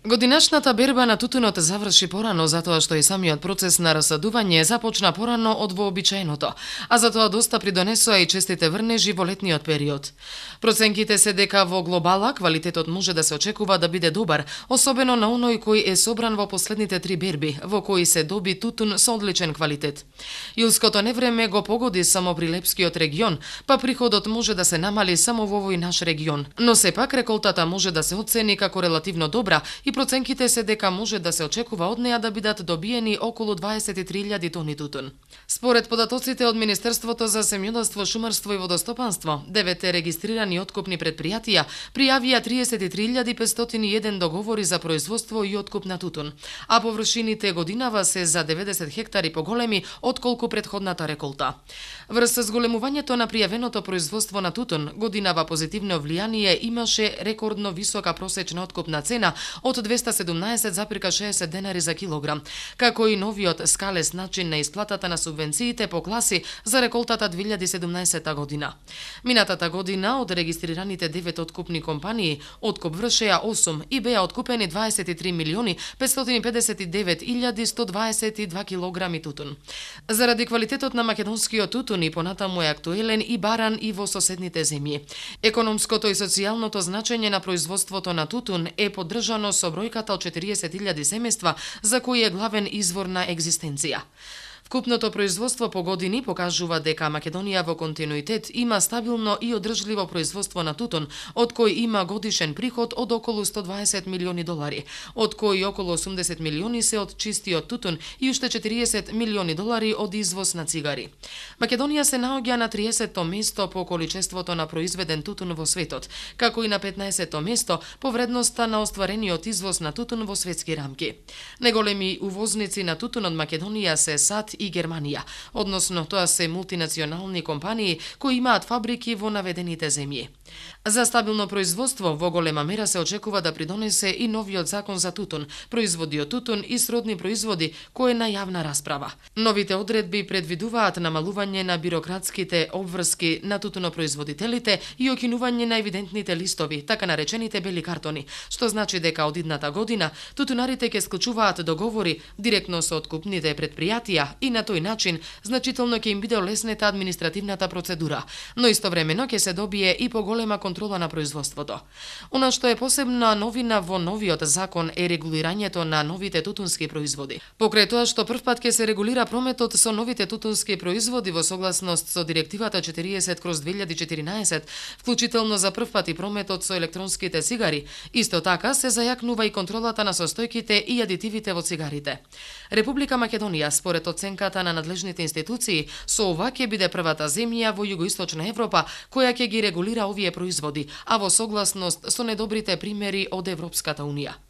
Годинашната берба на тутунот заврши порано затоа што и самиот процес на расадување започна порано од вообичаеното, а затоа доста придонесоа и честите врнежи во летниот период. Проценките се дека во глобала квалитетот може да се очекува да биде добар, особено на оној кој е собран во последните 3 берби, во кои се доби тутун со одличен квалитет. Јулското невреме го погоди само Прилепскиот регион, па приходот може да се намали само во овој наш регион, но сепак реколтата може да се оцени како релативно добра и проценките се дека може да се очекува од неа да бидат добиени околу 23.000 тони тутун. Според податоците од Министерството за земјоделство, шумарство и водостопанство, 9 регистрирани откупни предпријатија пријавија 33.501 договори за производство и откуп на тутун, а површините годинава се за 90 хектари поголеми отколку претходната реколта. Врз зголемувањето на пријавеното производство на тутун, годинава позитивно влијание имаше рекордно висока просечна откупна цена од 217,60 денари за килограм, како и новиот скалес начин на исплатата на субвенциите по класи за реколтата 2017 година. Минатата година од регистрираните 9 откупни компании, откуп вршеа 8 и беа откупени 23.559.122 килограми тутун. Заради квалитетот на македонскиот тутун и понатаму е актуелен и баран и во соседните земји. Економското и социјалното значење на производството на тутун е поддржано со бројката од 40.000 семејства за кои е главен извор на екзистенција. Вкупното производство по години покажува дека Македонија во континуитет има стабилно и одржливо производство на тутун, од кој има годишен приход од околу 120 милиони долари, од кои околу 80 милиони се од чистиот тутун и уште 40 милиони долари од извоз на цигари. Македонија се наоѓа на 30-то место по количеството на произведен тутун во светот, како и на 15-то место по вредноста на остварениот извоз на тутун во светски рамки. Најголеми увозници на тутун од Македонија се САД и Германија, односно тоа се мултинационални компании кои имаат фабрики во наведените земји. За стабилно производство во голема мера се очекува да придонесе и новиот закон за тутун, производи од тутун и сродни производи, кој е на јавна расправа. Новите одредби предвидуваат намалување на бирократските обврски на тутунопроизводителите и окинување на евидентните листови, така наречените бели картони, што значи дека од идната година тутунарите ќе склучуваат договори директно со откупните предпријатија и на тој начин значително ќе им биде олеснета административната процедура, но истовремено ќе се добие и поголема контрола на производството. Она што е посебна новина во новиот закон е регулирањето на новите тутунски производи. Покрај тоа што првпат ќе се регулира прометот со новите тутунски производи во согласност со директивата 40/2014, вклучително за првпат и прометот со електронските цигари, исто така се зајакнува и контролата на состојките и адитивите во цигарите. Република Македонија, според оценката на надлежните институции, со ова ќе биде првата земја во југоисточна Европа која ќе ги регулира овие производи, а во согласност со недобрите примери од Европската унија.